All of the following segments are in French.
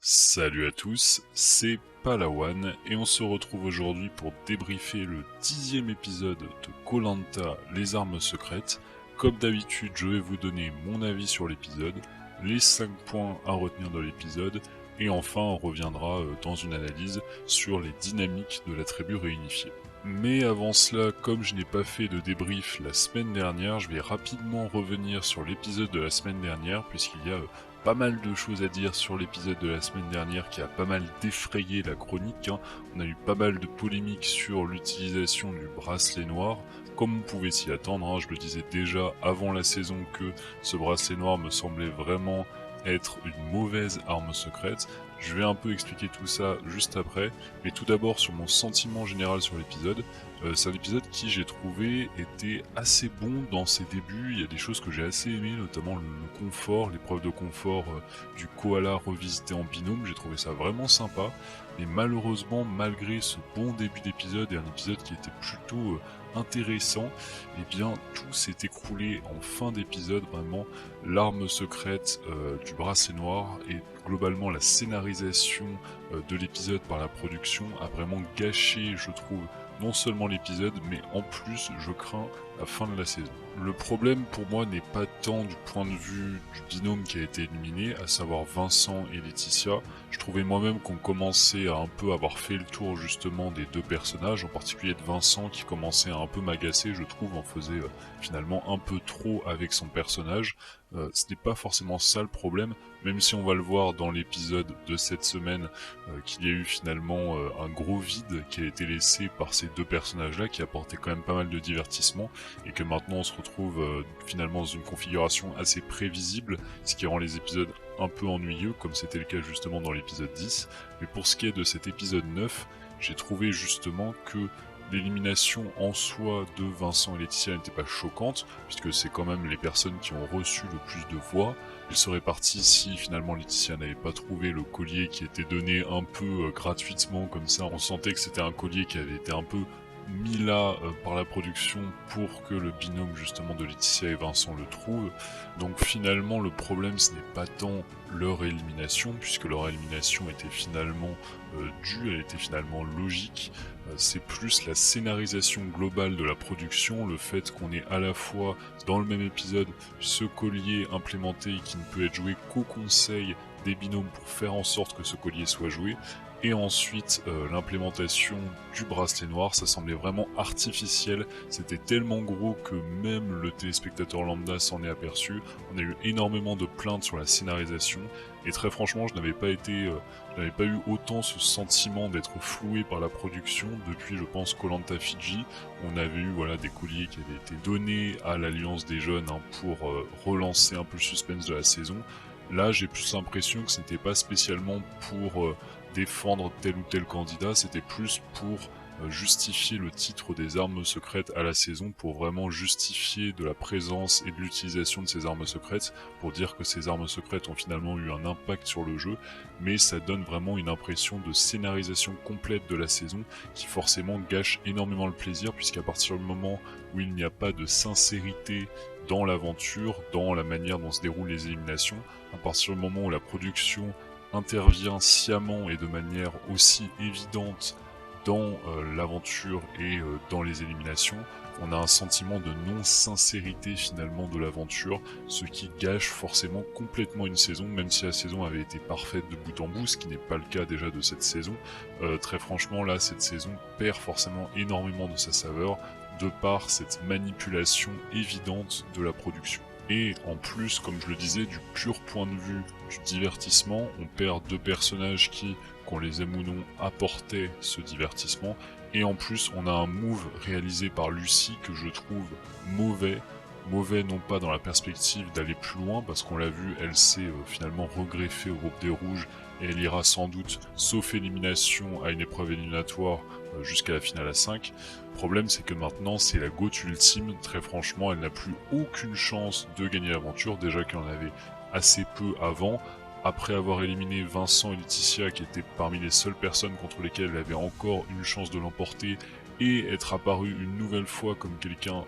Salut à tous, c'est Palawan et on se retrouve aujourd'hui pour débriefer le 10e épisode de koh Les Armes Secrètes. Comme d'habitude, je vais vous donner mon avis sur l'épisode, les 5 points à retenir de l'épisode et enfin on reviendra dans une analyse sur les dynamiques de la tribu réunifiée. Mais avant cela, comme je n'ai pas fait de débrief la semaine dernière, je vais rapidement revenir sur l'épisode de la semaine dernière puisqu'il y a pas mal de choses à dire sur l'épisode de la semaine dernière qui a pas mal défrayé la chronique. On a eu pas mal de polémiques sur l'utilisation du bracelet noir, comme on pouvait s'y attendre. Je le disais déjà avant la saison que ce bracelet noir me semblait vraiment être une mauvaise arme secrète. Je vais un peu expliquer tout ça juste après, mais tout d'abord sur mon sentiment général sur l'épisode. C'est un épisode qui, j'ai trouvé, était assez bon dans ses débuts. Il y a des choses que j'ai assez aimées, notamment le confort, l'épreuve de confort du koala revisité en binôme. J'ai trouvé ça vraiment sympa. Mais malheureusement, malgré ce bon début d'épisode et un épisode qui était plutôt intéressant, eh bien tout s'est écroulé en fin d'épisode. Vraiment, l'arme secrète du bracelet noir et globalement la scénarisation de l'épisode par la production a vraiment gâché, je trouve, non seulement l'épisode, mais en plus, je crains la fin de la saison. Le problème pour moi n'est pas tant du point de vue du binôme qui a été éliminé, à savoir Vincent et Laetitia. Je trouvais moi-même qu'on commençait à un peu avoir fait le tour justement des deux personnages, en particulier de Vincent qui commençait à un peu m'agacer, je trouve, en faisait finalement un peu trop avec son personnage. Ce n'est pas forcément ça le problème, même si on va le voir dans l'épisode de cette semaine qu'il y a eu finalement un gros vide qui a été laissé par ces deux personnages-là, qui apportaient quand même pas mal de divertissement, et que maintenant on se retrouve finalement dans une configuration assez prévisible, ce qui rend les épisodes un peu ennuyeux, comme c'était le cas justement dans l'épisode 10. Mais pour ce qui est de cet épisode 9, j'ai trouvé justement que l'élimination en soi de Vincent et Laetitia n'était pas choquante, puisque c'est quand même les personnes qui ont reçu le plus de voix. Il serait parti si finalement Laetitia n'avait pas trouvé le collier qui était donné un peu gratuitement comme ça. On sentait que c'était un collier qui avait été un peu mis là par la production pour que le binôme justement de Laetitia et Vincent le trouve. Donc finalement le problème ce n'est pas tant leur élimination, puisque leur élimination était finalement due, elle était finalement logique. C'est plus la scénarisation globale de la production, le fait qu'on ait à la fois dans le même épisode ce collier implémenté qui ne peut être joué qu'au conseil des binômes pour faire en sorte que ce collier soit joué, et ensuite l'implémentation du bracelet noir. Ça semblait vraiment artificiel, c'était tellement gros que même le téléspectateur lambda s'en est aperçu. On a eu énormément de plaintes sur la scénarisation, et très franchement je n'avais pas eu autant ce sentiment d'être floué par la production depuis, je pense, koh Fiji. On avait eu des colliers qui avaient été donnés à l'Alliance des Jeunes pour relancer un peu le suspense de la saison. Là, j'ai plus l'impression que ce n'était pas spécialement pour défendre tel ou tel candidat, c'était plus pour justifier le titre des armes secrètes à la saison, pour vraiment justifier de la présence et de l'utilisation de ces armes secrètes, pour dire que ces armes secrètes ont finalement eu un impact sur le jeu, mais ça donne vraiment une impression de scénarisation complète de la saison qui forcément gâche énormément le plaisir, puisqu'à partir du moment où il n'y a pas de sincérité dans l'aventure, dans la manière dont se déroulent les éliminations, à partir du moment où la production intervient sciemment et de manière aussi évidente dans l'aventure et dans les éliminations, on a un sentiment de non-sincérité finalement de l'aventure, ce qui gâche forcément complètement une saison, même si la saison avait été parfaite de bout en bout, ce qui n'est pas le cas déjà de cette saison. Très franchement, là, cette saison perd forcément énormément de sa saveur, de par cette manipulation évidente de la production. Et en plus, comme je le disais, du pur point de vue du divertissement, on perd deux personnages qui, qu'on les aime ou non, apportaient ce divertissement. Et en plus, on a un move réalisé par Lucie que je trouve mauvais. Mauvais non pas dans la perspective d'aller plus loin, parce qu'on l'a vu, elle s'est finalement regreffée au groupe des Rouges, et elle ira sans doute, sauf élimination, à une épreuve éliminatoire jusqu'à la finale à 5. Le problème, c'est que maintenant, c'est la GOAT ultime. Très franchement, elle n'a plus aucune chance de gagner l'aventure, déjà qu'elle en avait assez peu avant. Après avoir éliminé Vincent et Laetitia, qui étaient parmi les seules personnes contre lesquelles elle avait encore une chance de l'emporter, et être apparue une nouvelle fois comme quelqu'un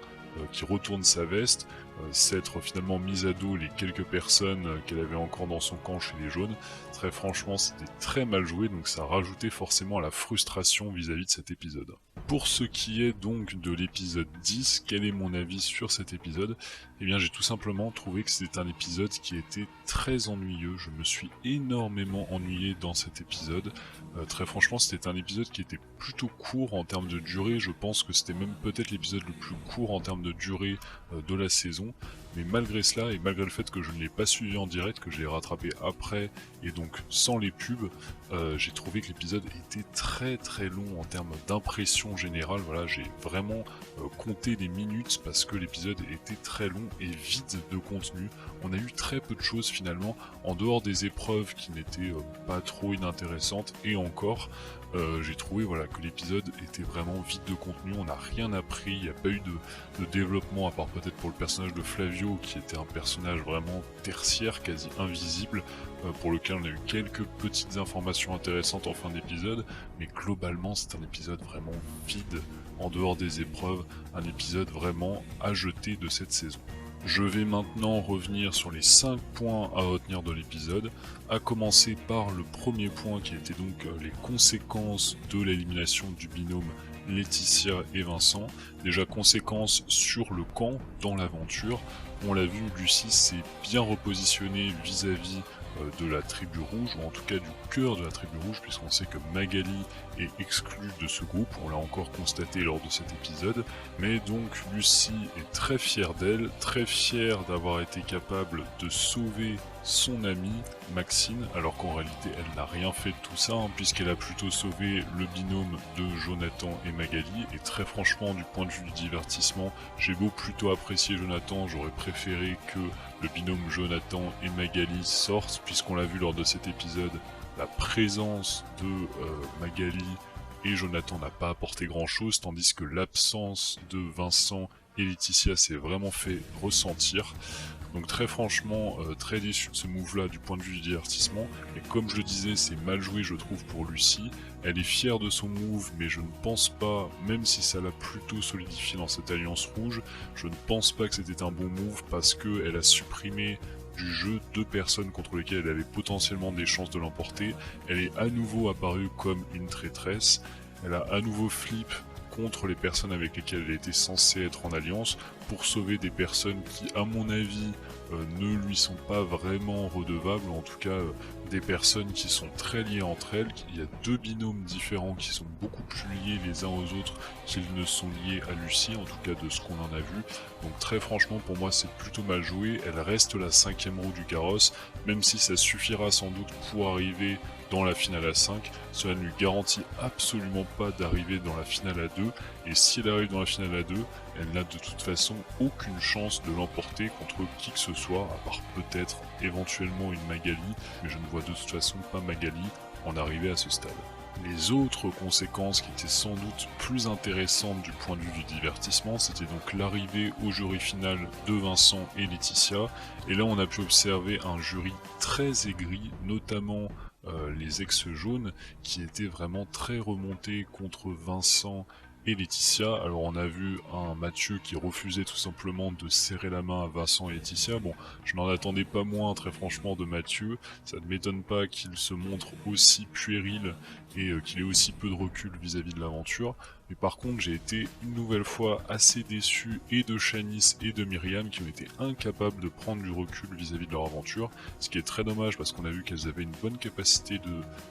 qui retourne sa veste, s'être finalement mise à dos les quelques personnes qu'elle avait encore dans son camp chez les jaunes. Très franchement, c'était très mal joué, donc ça rajoutait forcément à la frustration vis-à-vis de cet épisode. Pour ce qui est donc de l'épisode 10, quel est mon avis sur cet épisode? Eh bien, j'ai tout simplement trouvé que c'était un épisode qui était très ennuyeux. Je me suis énormément ennuyé dans cet épisode. Très franchement, c'était un épisode qui était plutôt court en termes de durée. Je pense que c'était même peut-être l'épisode le plus court en termes de durée de la saison. Mais malgré cela, et malgré le fait que je ne l'ai pas suivi en direct, que je l'ai rattrapé après, et donc sans les pubs, j'ai trouvé que l'épisode était très très long en termes d'impression générale. Voilà, j'ai vraiment compté les minutes parce que l'épisode était très long et vide de contenu. On a eu très peu de choses finalement, en dehors des épreuves qui n'étaient pas trop inintéressantes, et encore, j'ai trouvé que l'épisode était vraiment vide de contenu. On n'a rien appris, il n'y a pas eu de développement, à part peut-être pour le personnage de Flavio, qui était un personnage vraiment tertiaire, quasi invisible, pour lequel on a eu quelques petites informations intéressantes en fin d'épisode, mais globalement c'est un épisode vraiment vide, en dehors des épreuves, un épisode vraiment à jeter de cette saison. Je vais maintenant revenir sur les 5 points à retenir de l'épisode, à commencer par le premier point qui était donc les conséquences de l'élimination du binôme Laetitia et Vincent. Déjà, conséquences sur le camp, dans l'aventure. On l'a vu, Lucie s'est bien repositionnée vis-à-vis de la tribu rouge, ou en tout cas du cœur de la tribu rouge, puisqu'on sait que Magali est exclue de ce groupe, on l'a encore constaté lors de cet épisode. Mais donc Lucie est très fière d'elle, très fière d'avoir été capable de sauver son amie Maxine, alors qu'en réalité elle n'a rien fait de tout ça, puisqu'elle a plutôt sauvé le binôme de Jonathan et Magali. Et très franchement, du point de vue du divertissement, j'ai beau plutôt apprécier Jonathan, j'aurais préféré que le binôme Jonathan et Magali sortent, puisqu'on l'a vu lors de cet épisode, la présence de Magali et Jonathan n'a pas apporté grand chose, tandis que l'absence de Vincent et Laetitia s'est vraiment fait ressentir. Donc très franchement, très déçu de ce move-là du point de vue du divertissement. Mais comme je le disais, c'est mal joué je trouve pour Lucie. Elle est fière de son move, mais je ne pense pas, même si ça l'a plutôt solidifié dans cette alliance rouge, je ne pense pas que c'était un bon move parce qu'elle a supprimé du jeu 2 personnes contre lesquelles elle avait potentiellement des chances de l'emporter. Elle est à nouveau apparue comme une traîtresse. Elle a à nouveau flip contre les personnes avec lesquelles elle était censée être en alliance pour sauver des personnes qui, à mon avis, ne lui sont pas vraiment redevables, en tout cas des personnes qui sont très liées entre elles. Il y a 2 binômes différents qui sont beaucoup plus liés les uns aux autres qu'ils ne sont liés à Lucie, en tout cas de ce qu'on en a vu. Donc très franchement, pour moi c'est plutôt mal joué. Elle reste la 5e roue du carrosse, même si ça suffira sans doute pour arriver dans la finale à 5, cela ne lui garantit absolument pas d'arriver dans la finale à 2, et si elle arrive dans la finale à 2, elle n'a de toute façon aucune chance de l'emporter contre qui que ce soit, à part peut-être éventuellement une Magali, mais je ne vois de toute façon pas Magali en arriver à ce stade. Les autres conséquences qui étaient sans doute plus intéressantes du point de vue du divertissement, c'était donc l'arrivée au jury final de Vincent et Laetitia, et là on a pu observer un jury très aigri, notamment les ex-jaunes, qui étaient vraiment très remontés contre Vincent et Laetitia. Alors on a vu un Mathieu qui refusait tout simplement de serrer la main à Vincent et Laetitia. Bon, je n'en attendais pas moins très franchement de Mathieu, ça ne m'étonne pas qu'il se montre aussi puéril et qu'il ait aussi peu de recul vis-à-vis de l'aventure. Mais par contre, j'ai été une nouvelle fois assez déçu et de Shanice et de Myriam qui ont été incapables de prendre du recul vis-à-vis de leur aventure, ce qui est très dommage parce qu'on a vu qu'elles avaient une bonne capacité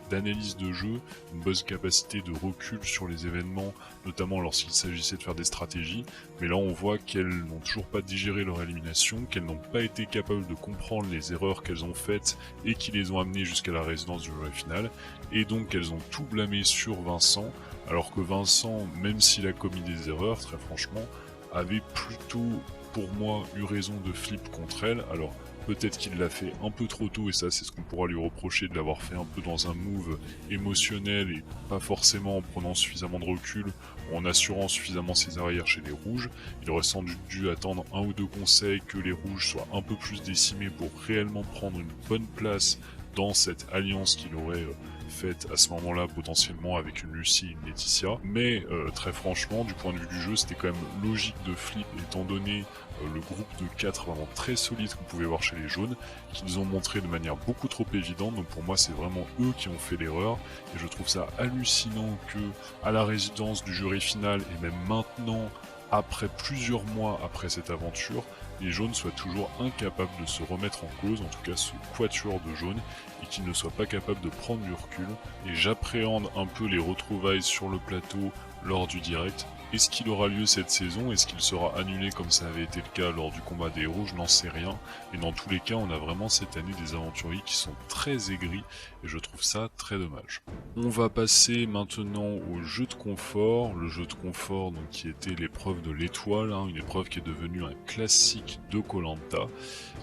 d'analyse de jeu, une bonne capacité de recul sur les événements, notamment lorsqu'il s'agissait de faire des stratégies, mais là on voit qu'elles n'ont toujours pas digéré leur élimination, qu'elles n'ont pas été capables de comprendre les erreurs qu'elles ont faites et qui les ont amenées jusqu'à la résidence du jury final, et donc qu'elles ont tout blâmé sur Vincent, alors que Vincent, même s'il a commis des erreurs, très franchement, avait plutôt, pour moi, eu raison de flip contre elle. Alors, peut-être qu'il l'a fait un peu trop tôt, et ça c'est ce qu'on pourra lui reprocher, de l'avoir fait un peu dans un move émotionnel, et pas forcément en prenant suffisamment de recul, ou en assurant suffisamment ses arrières chez les rouges. Il aurait sans doute dû attendre 1 ou 2 conseils, que les rouges soient un peu plus décimés pour réellement prendre une bonne place dans cette alliance qu'il aurait faite à ce moment-là potentiellement avec une Lucie et une Laetitia, mais très franchement du point de vue du jeu c'était quand même logique de flip étant donné le groupe de 4 vraiment très solide qu'on pouvait voir chez les jaunes, qu'ils ont montré de manière beaucoup trop évidente, donc pour moi c'est vraiment eux qui ont fait l'erreur, et je trouve ça hallucinant que à la résidence du jury final, et même maintenant, après plusieurs mois après cette aventure, les jaunes soient toujours incapables de se remettre en cause, en tout cas ce quatuor de jaunes, et qu'ils ne soient pas capables de prendre du recul, et j'appréhende un peu les retrouvailles sur le plateau lors du direct. Est-ce qu'il aura lieu cette saison? Est-ce qu'il sera annulé comme ça avait été le cas lors du combat des héros? Je n'en sais rien. Mais dans tous les cas, on a vraiment cette année des aventuriers qui sont très aigris et je trouve ça très dommage. On va passer maintenant au jeu de confort. Le jeu de confort donc, qui était l'épreuve de l'étoile, hein, une épreuve qui est devenue un classique de Koh-Lanta.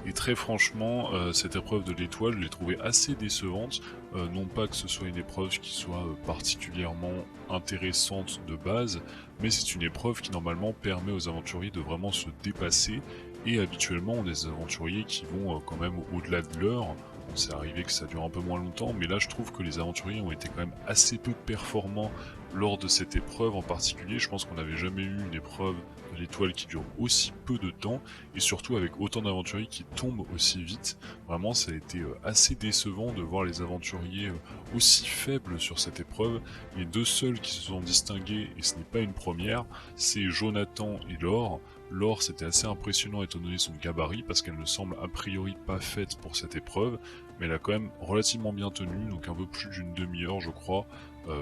Et très franchement, cette épreuve de l'étoile, je l'ai trouvée assez décevante. Non pas que ce soit une épreuve qui soit particulièrement intéressante de base, mais c'est une épreuve qui normalement permet aux aventuriers de vraiment se dépasser, et habituellement on a des aventuriers qui vont quand même au-delà de l'heure. Bon, c'est arrivé que ça dure un peu moins longtemps, mais là je trouve que les aventuriers ont été quand même assez peu performants lors de cette épreuve en particulier. Je pense qu'on n'avait jamais eu une épreuve de l'étoile qui dure aussi peu de temps, et surtout avec autant d'aventuriers qui tombent aussi vite. Vraiment ça a été assez décevant de voir les aventuriers aussi faibles sur cette épreuve. Les deux seuls qui se sont distingués, et ce n'est pas une première, c'est Jonathan et Laure. Laure, c'était assez impressionnant étant donné son gabarit, parce qu'elle ne semble a priori pas faite pour cette épreuve, mais elle a quand même relativement bien tenu, donc un peu plus d'une demi-heure je crois.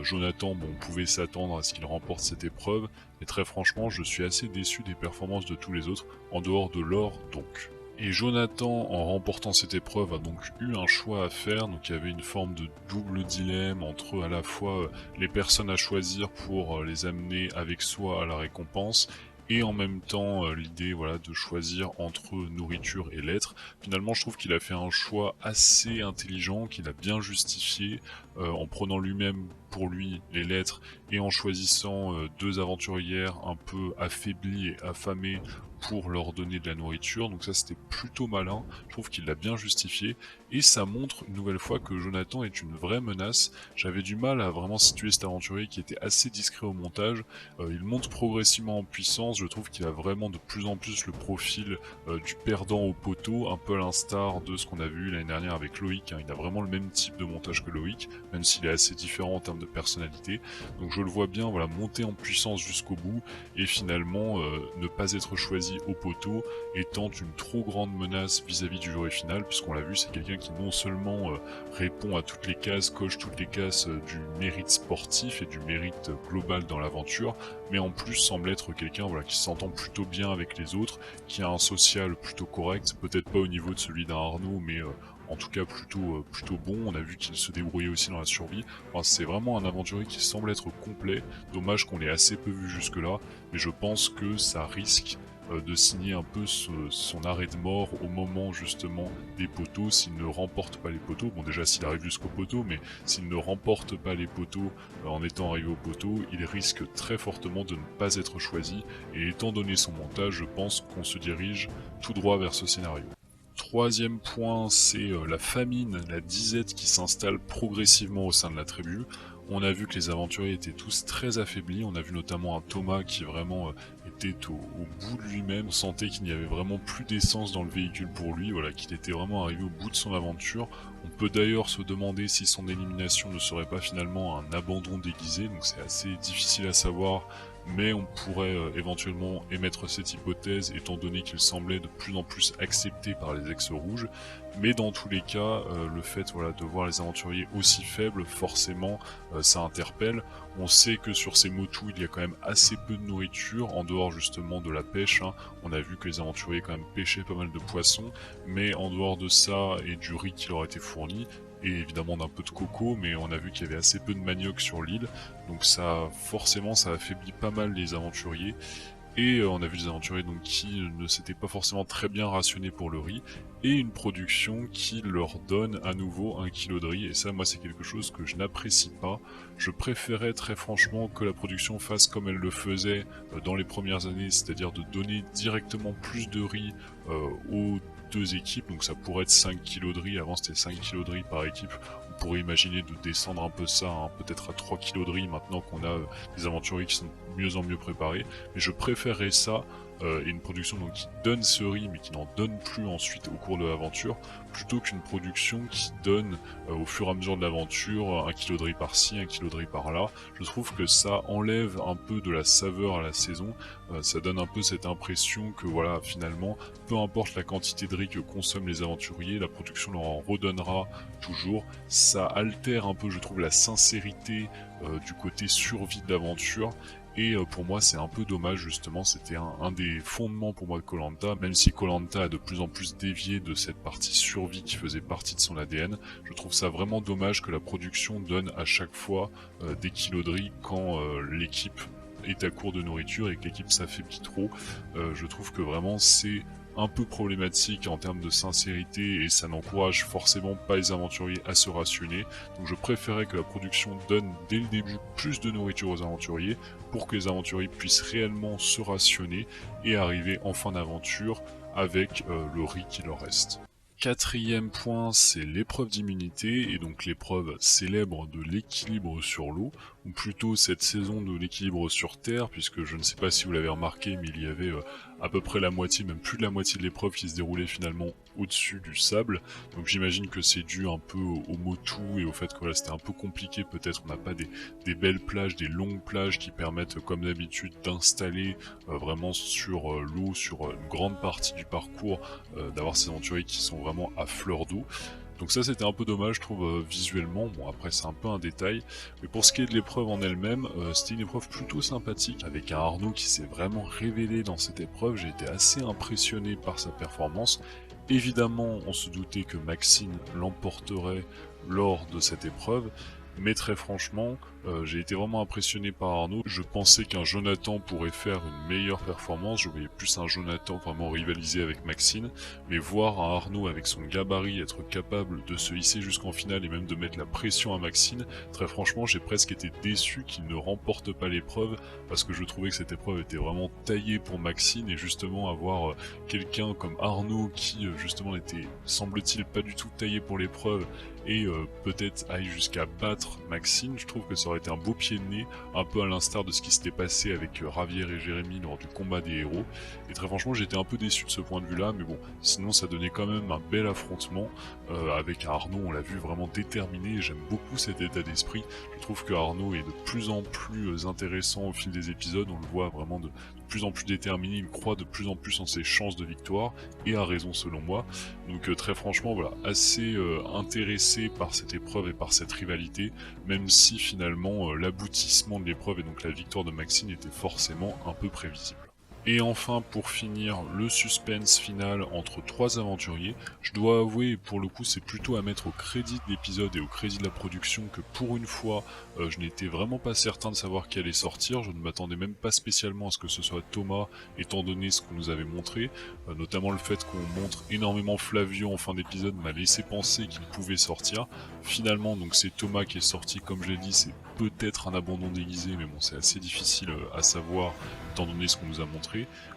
Jonathan, bon, on pouvait s'attendre à ce qu'il remporte cette épreuve, mais très franchement je suis assez déçu des performances de tous les autres, en dehors de Laure donc. Et Jonathan, en remportant cette épreuve, a donc eu un choix à faire, donc il y avait une forme de double dilemme entre à la fois les personnes à choisir pour les amener avec soi à la récompense, et en même temps l'idée voilà, de choisir entre nourriture et lettres. Finalement je trouve qu'il a fait un choix assez intelligent, qu'il a bien justifié, en prenant lui-même pour lui les lettres et en choisissant deux aventurières un peu affaiblies et affamées pour leur donner de la nourriture, donc ça c'était plutôt malin, je trouve qu'il l'a bien justifié, et ça montre une nouvelle fois que Jonathan est une vraie menace. J'avais du mal à vraiment situer cet aventurier qui était assez discret au montage, il monte progressivement en puissance, je trouve qu'il a vraiment de plus en plus le profil du perdant au poteau, un peu à l'instar de ce qu'on a vu l'année dernière avec Loïc, hein. Il a vraiment le même type de montage que Loïc, même s'il est assez différent en termes de personnalité, donc je le vois bien voilà, monter en puissance jusqu'au bout, et finalement ne pas être choisi au poteau étant une trop grande menace vis-à-vis du jury final, puisqu'on l'a vu, c'est quelqu'un qui non seulement répond à toutes les cases, coche toutes les cases du mérite sportif et du mérite global dans l'aventure, mais en plus semble être quelqu'un voilà, qui s'entend plutôt bien avec les autres, qui a un social plutôt correct, peut-être pas au niveau de celui d'un Arnaud, mais en tout cas plutôt bon. On a vu qu'il se débrouillait aussi dans la survie. Enfin, c'est vraiment un aventurier qui semble être complet. Dommage qu'on l'ait assez peu vu jusque là, mais je pense que ça risque de signer un peu son arrêt de mort au moment justement des poteaux, s'il ne remporte pas les poteaux. Bon, déjà s'il arrive jusqu'au poteau, mais s'il ne remporte pas les poteaux en étant arrivé au poteau, il risque très fortement de ne pas être choisi, et étant donné son montage, je pense qu'on se dirige tout droit vers ce scénario. Troisième point, c'est la famine, la disette qui s'installe progressivement au sein de la tribu. On a vu que les aventuriers étaient tous très affaiblis, on a vu notamment un Thomas qui vraiment était au bout de lui-même, sentait qu'il n'y avait vraiment plus d'essence dans le véhicule pour lui, voilà, qu'il était vraiment arrivé au bout de son aventure. On peut d'ailleurs se demander si son élimination ne serait pas finalement un abandon déguisé, donc c'est assez difficile à savoir, mais on pourrait éventuellement émettre cette hypothèse étant donné qu'il semblait de plus en plus accepté par les ex-rouges. Mais dans tous les cas, le fait voilà, de voir les aventuriers aussi faibles, forcément ça interpelle. On sait que sur ces Motus il y a quand même assez peu de nourriture, en dehors justement de la pêche, hein. On a vu que les aventuriers quand même pêchaient pas mal de poissons, mais en dehors de ça et du riz qui leur était fourni, et évidemment d'un peu de coco, mais on a vu qu'il y avait assez peu de manioc sur l'île, donc ça forcément ça affaiblit pas mal les aventuriers. Et on a vu des aventuriers donc qui ne s'étaient pas forcément très bien rationnés pour le riz, et une production qui leur donne à nouveau 1 kg de riz, et ça moi c'est quelque chose que je n'apprécie pas. Je préférais très franchement que la production fasse comme elle le faisait dans les premières années, c'est-à-dire de donner directement plus de riz aux deux équipes, donc ça pourrait être 5 kg de riz, avant c'était 5 kg de riz par équipe, On pourrait imaginer de descendre un peu ça, hein, peut-être à 3 kilos de riz maintenant qu'on a des aventuriers qui sont de mieux en mieux préparés. Mais je préférerais ça et une production donc qui donne ce riz mais qui n'en donne plus ensuite au cours de l'aventure, plutôt qu'une production qui donne au fur et à mesure de l'aventure 1 kilo de riz par-ci, 1 kilo de riz par-là. Je trouve que ça enlève un peu de la saveur à la saison, ça donne un peu cette impression que voilà, finalement, peu importe la quantité de riz que consomment les aventuriers, la production leur en redonnera toujours. Ça altère un peu, je trouve, la sincérité du côté survie de l'aventure. Et pour moi c'est un peu dommage justement, c'était un des fondements pour moi de koh, même si koh a de plus en plus dévié de cette partie survie qui faisait partie de son ADN, je trouve ça vraiment dommage que la production donne à chaque fois des kilos de riz quand l'équipe est à court de nourriture et que l'équipe s'affaiblit trop. Je trouve que vraiment c'est un peu problématique en termes de sincérité et ça n'encourage forcément pas les aventuriers à se rationner. Donc je préférais que la production donne dès le début plus de nourriture aux aventuriers pour que les aventuriers puissent réellement se rationner et arriver en fin d'aventure avec le riz qui leur reste. Quatrième point, c'est l'épreuve d'immunité, et donc l'épreuve célèbre de l'équilibre sur l'eau, ou plutôt cette saison de l'équilibre sur terre, puisque je ne sais pas si vous l'avez remarqué, mais il y avait à peu près la moitié, même plus de la moitié de l'épreuve qui se déroulait finalement au-dessus du sable. Donc j'imagine que c'est dû un peu au Motu et au fait que voilà, c'était un peu compliqué, peut-être on n'a pas des belles plages, des longues plages qui permettent comme d'habitude d'installer vraiment sur l'eau, sur une grande partie du parcours, d'avoir ces aventuriers qui sont vraiment à fleur d'eau. Donc ça c'était un peu dommage je trouve visuellement, bon après c'est un peu un détail, mais pour ce qui est de l'épreuve en elle-même, c'était une épreuve plutôt sympathique, avec un Arnaud qui s'est vraiment révélé dans cette épreuve, j'ai été assez impressionné par sa performance. Évidemment on se doutait que Maxine l'emporterait lors de cette épreuve, mais très franchement, j'ai été vraiment impressionné par Arnaud. Je pensais qu'un Jonathan pourrait faire une meilleure performance, je voyais plus un Jonathan vraiment rivaliser avec Maxine, mais voir un Arnaud avec son gabarit être capable de se hisser jusqu'en finale et même de mettre la pression à Maxine, très franchement j'ai presque été déçu qu'il ne remporte pas l'épreuve, parce que je trouvais que cette épreuve était vraiment taillée pour Maxine, et justement avoir quelqu'un comme Arnaud qui justement n'était, semble-t-il, pas du tout taillé pour l'épreuve, et peut-être aille jusqu'à battre Maxine, je trouve que ça aurait été un beau pied de nez, un peu à l'instar de ce qui s'était passé avec Ravière et Jérémy lors du combat des héros, et très franchement j'étais un peu déçu de ce point de vue là, mais bon, sinon ça donnait quand même un bel affrontement, avec Arnaud on l'a vu vraiment déterminé, et j'aime beaucoup cet état d'esprit, je trouve que Arnaud est de plus en plus intéressant au fil des épisodes, on le voit vraiment de plus en plus déterminé, il croit de plus en plus en ses chances de victoire, et a raison selon moi, donc très franchement voilà, assez intéressé par cette épreuve et par cette rivalité, même si finalement l'aboutissement de l'épreuve et donc la victoire de Maxine était forcément un peu prévisible. Et enfin, pour finir, le suspense final entre trois aventuriers. Je dois avouer, pour le coup, c'est plutôt à mettre au crédit de l'épisode et au crédit de la production que pour une fois, je n'étais vraiment pas certain de savoir qui allait sortir. Je ne m'attendais même pas spécialement à ce que ce soit Thomas, étant donné ce qu'on nous avait montré. Notamment le fait qu'on montre énormément Flavio en fin d'épisode m'a laissé penser qu'il pouvait sortir. Finalement, donc c'est Thomas qui est sorti, comme je l'ai dit, c'est peut-être un abandon déguisé, mais bon, c'est assez difficile à savoir, étant donné ce qu'on nous a montré.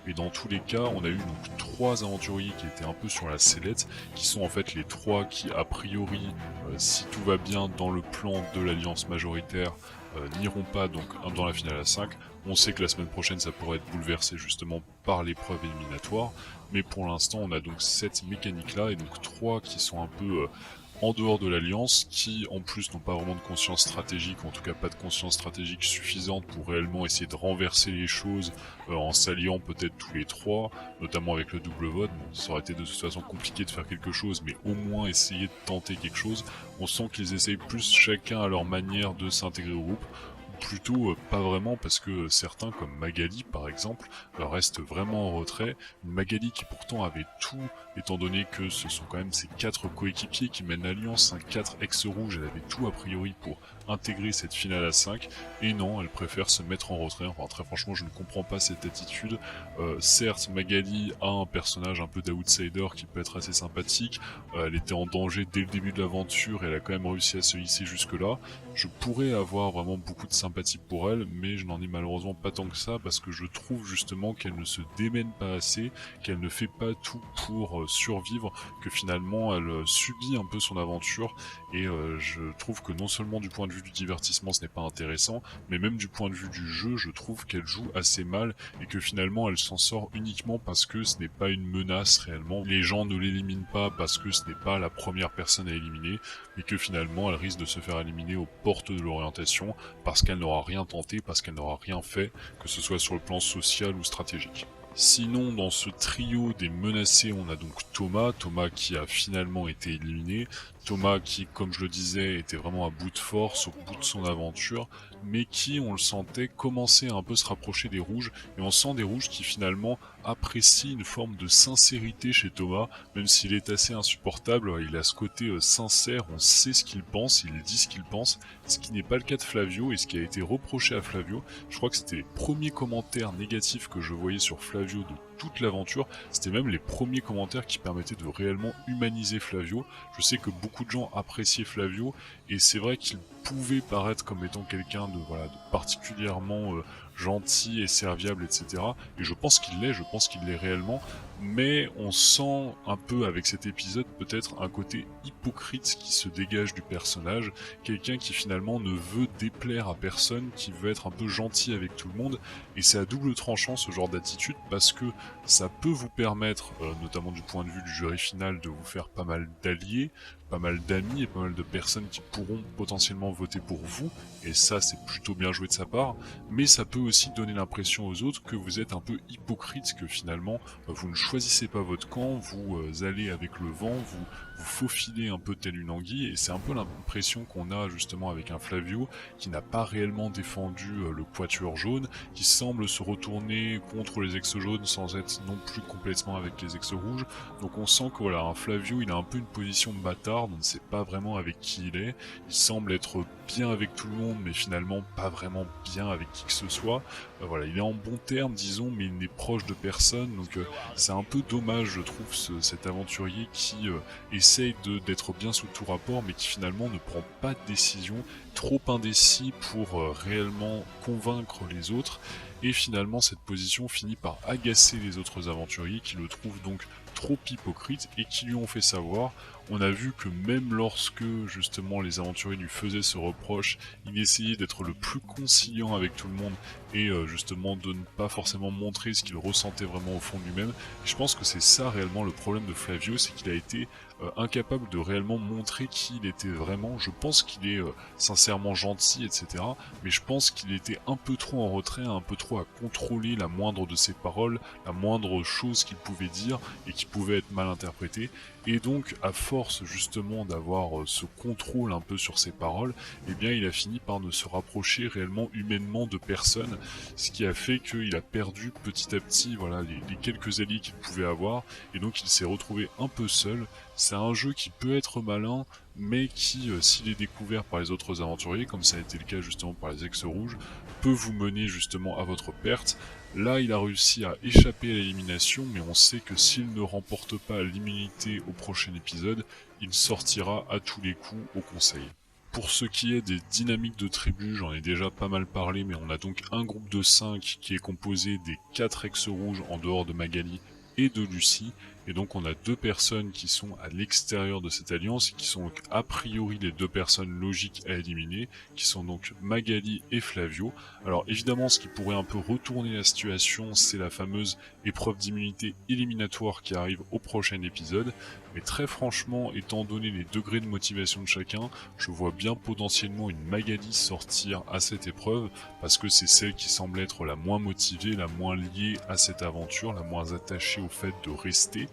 Et dans tous les cas, on a eu donc trois aventuriers qui étaient un peu sur la sellette, qui sont en fait les trois qui, a priori, si tout va bien dans le plan de l'Alliance majoritaire, n'iront pas donc dans la finale à 5. On sait que la semaine prochaine ça pourrait être bouleversé justement par l'épreuve éliminatoire, mais pour l'instant on a donc cette mécanique là, et donc trois qui sont un peu en dehors de l'Alliance, qui en plus n'ont pas vraiment de conscience stratégique, ou en tout cas pas de conscience stratégique suffisante pour réellement essayer de renverser les choses en s'alliant peut-être tous les trois, notamment avec le double vote. Bon, ça aurait été de toute façon compliqué de faire quelque chose, mais au moins essayer de tenter quelque chose. On sent qu'ils essayent plus chacun à leur manière de s'intégrer au groupe, plutôt pas vraiment, parce que certains comme Magali par exemple restent vraiment en retrait. Une Magali qui pourtant avait tout, étant donné que ce sont quand même ses 4 coéquipiers qui mènent l'Alliance, 4 ex-rouges, elle avait tout a priori pour intégrer cette finale à 5, et non, elle préfère se mettre en retrait. Enfin très franchement je ne comprends pas cette attitude. Certes Magali a un personnage un peu d'outsider qui peut être assez sympathique, elle était en danger dès le début de l'aventure et elle a quand même réussi à se hisser jusque là. Je pourrais avoir vraiment beaucoup de sympathie sympathie pour elle, mais je n'en ai malheureusement pas tant que ça, parce que je trouve justement qu'elle ne se démène pas assez, qu'elle ne fait pas tout pour survivre, que finalement elle subit un peu son aventure, et je trouve que non seulement du point de vue du divertissement ce n'est pas intéressant, mais même du point de vue du jeu, je trouve qu'elle joue assez mal, et que finalement elle s'en sort uniquement parce que ce n'est pas une menace réellement. Les gens ne l'éliminent pas parce que ce n'est pas la première personne à éliminer, mais que finalement elle risque de se faire éliminer aux portes de l'orientation parce qu'elle n'aura rien tenté, parce qu'elle n'aura rien fait, que ce soit sur le plan social ou stratégique. Sinon, dans ce trio des menacés, on a donc Thomas qui a finalement été éliminé, Thomas qui, comme je le disais, était vraiment à bout de force, au bout de son aventure, mais qui, on le sentait, commençait à un peu se rapprocher des rouges, et on sent des rouges qui finalement apprécient une forme de sincérité chez Thomas, même s'il est assez insupportable, il a ce côté sincère, on sait ce qu'il pense, il dit ce qu'il pense, ce qui n'est pas le cas de Flavio, et ce qui a été reproché à Flavio, je crois que c'était les premiers commentaires négatifs que je voyais sur Flavio de toute l'aventure, c'était même les premiers commentaires qui permettaient de réellement humaniser Flavio. Je sais que beaucoup de gens appréciaient Flavio, et c'est vrai qu'il pouvait paraître comme étant quelqu'un de, voilà, de particulièrement gentil et serviable, etc. Et je pense qu'il l'est réellement, mais on sent un peu avec cet épisode peut-être un côté hypocrite qui se dégage du personnage, quelqu'un qui finalement ne veut déplaire à personne, qui veut être un peu gentil avec tout le monde, et c'est à double tranchant ce genre d'attitude, parce que ça peut vous permettre, notamment du point de vue du jury final, de vous faire pas mal d'alliés, pas mal d'amis et pas mal de personnes qui pourront potentiellement voter pour vous, et ça c'est plutôt bien joué de sa part, mais ça peut aussi donner l'impression aux autres que vous êtes un peu hypocrite, que finalement vous ne choisissez pas votre camp, vous allez avec le vent, vous faufilez un peu telle une anguille, et c'est un peu l'impression qu'on a justement avec un Flavio qui n'a pas réellement défendu le quatuor jaune, qui semble se retourner contre les ex jaunes sans être non plus complètement avec les ex rouges, donc on sent que voilà, un Flavio il a un peu une position de bâtard, on ne sait pas vraiment avec qui il est, il semble être bien avec tout le monde mais finalement pas vraiment bien avec qui que ce soit, voilà, il est en bon terme disons, mais il n'est proche de personne, donc c'est un peu dommage je trouve cet aventurier qui essaye d'être bien sous tout rapport mais qui finalement ne prend pas de décision, trop indécis pour réellement convaincre les autres, et finalement cette position finit par agacer les autres aventuriers qui le trouvent donc trop hypocrite et qui lui ont fait savoir. On a vu que même lorsque justement les aventuriers lui faisaient ce reproche, il essayait d'être le plus conciliant avec tout le monde et justement de ne pas forcément montrer ce qu'il ressentait vraiment au fond de lui-même. Et je pense que c'est ça réellement le problème de Flavio, c'est qu'il a été incapable de réellement montrer qui il était vraiment. Je pense qu'il est sincèrement gentil, etc. Mais je pense qu'il était un peu trop en retrait, un peu trop à contrôler la moindre de ses paroles, la moindre chose qu'il pouvait dire et qui pouvait être mal interprétée. Et donc, à force justement d'avoir ce contrôle un peu sur ses paroles, eh bien il a fini par ne se rapprocher réellement humainement de personne, ce qui a fait qu'il a perdu petit à petit voilà, les quelques alliés qu'il pouvait avoir, et donc il s'est retrouvé un peu seul. C'est un jeu qui peut être malin, mais qui, s'il est découvert par les autres aventuriers, comme ça a été le cas justement par les ex-rouges, peut vous mener justement à votre perte. Là, il a réussi à échapper à l'élimination, mais on sait que s'il ne remporte pas l'immunité au prochain épisode, il sortira à tous les coups au conseil. Pour ce qui est des dynamiques de tribu, j'en ai déjà pas mal parlé, mais on a donc un groupe de 5 qui est composé des 4 ex-rouges en dehors de Magali et de Lucie, et donc on a 2 personnes qui sont à l'extérieur de cette alliance, et qui sont donc a priori les 2 personnes logiques à éliminer, qui sont donc Magali et Flavio. Alors évidemment ce qui pourrait un peu retourner la situation, c'est la fameuse épreuve d'immunité éliminatoire qui arrive au prochain épisode, mais très franchement, étant donné les degrés de motivation de chacun, je vois bien potentiellement une Magali sortir à cette épreuve, parce que c'est celle qui semble être la moins motivée, la moins liée à cette aventure, la moins attachée au fait de rester.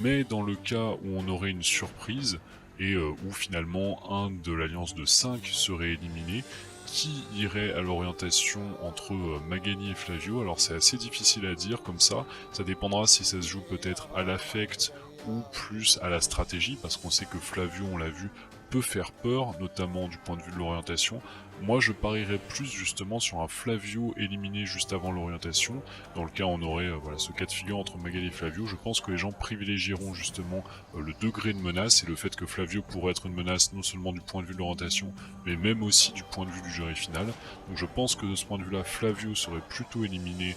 Mais dans le cas où on aurait une surprise, et où finalement un de l'alliance de 5 serait éliminé, qui irait à l'orientation entre Magali et Flavio? Alors c'est assez difficile à dire comme ça dépendra si ça se joue peut-être à l'affect ou plus à la stratégie, parce qu'on sait que Flavio, on l'a vu, peut faire peur, notamment du point de vue de l'orientation. Moi je parierais plus justement sur un Flavio éliminé juste avant l'orientation. Dans le cas on aurait voilà, ce cas de figure entre Magali et Flavio. Je pense que les gens privilégieront justement le degré de menace et le fait que Flavio pourrait être une menace non seulement du point de vue de l'orientation, mais même aussi du point de vue du jury final. Donc je pense que de ce point de vue là, Flavio serait plutôt éliminé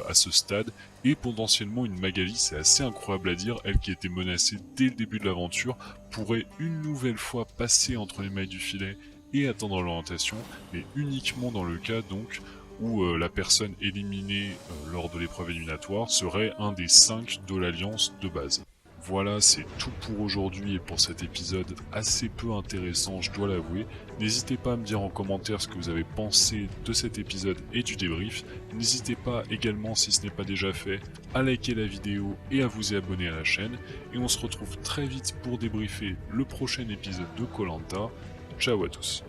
à ce stade, et potentiellement une Magali, c'est assez incroyable à dire, elle qui était menacée dès le début de l'aventure, pourrait une nouvelle fois passer entre les mailles du filet et attendre l'orientation, mais uniquement dans le cas donc où la personne éliminée lors de l'épreuve éliminatoire serait un des 5 de l'alliance de base. Voilà, c'est tout pour aujourd'hui et pour cet épisode assez peu intéressant, je dois l'avouer. N'hésitez pas à me dire en commentaire ce que vous avez pensé de cet épisode et du débrief. N'hésitez pas également, si ce n'est pas déjà fait, à liker la vidéo et à vous abonner à la chaîne. Et on se retrouve très vite pour débriefer le prochain épisode de Koh Lanta. Ciao à tous.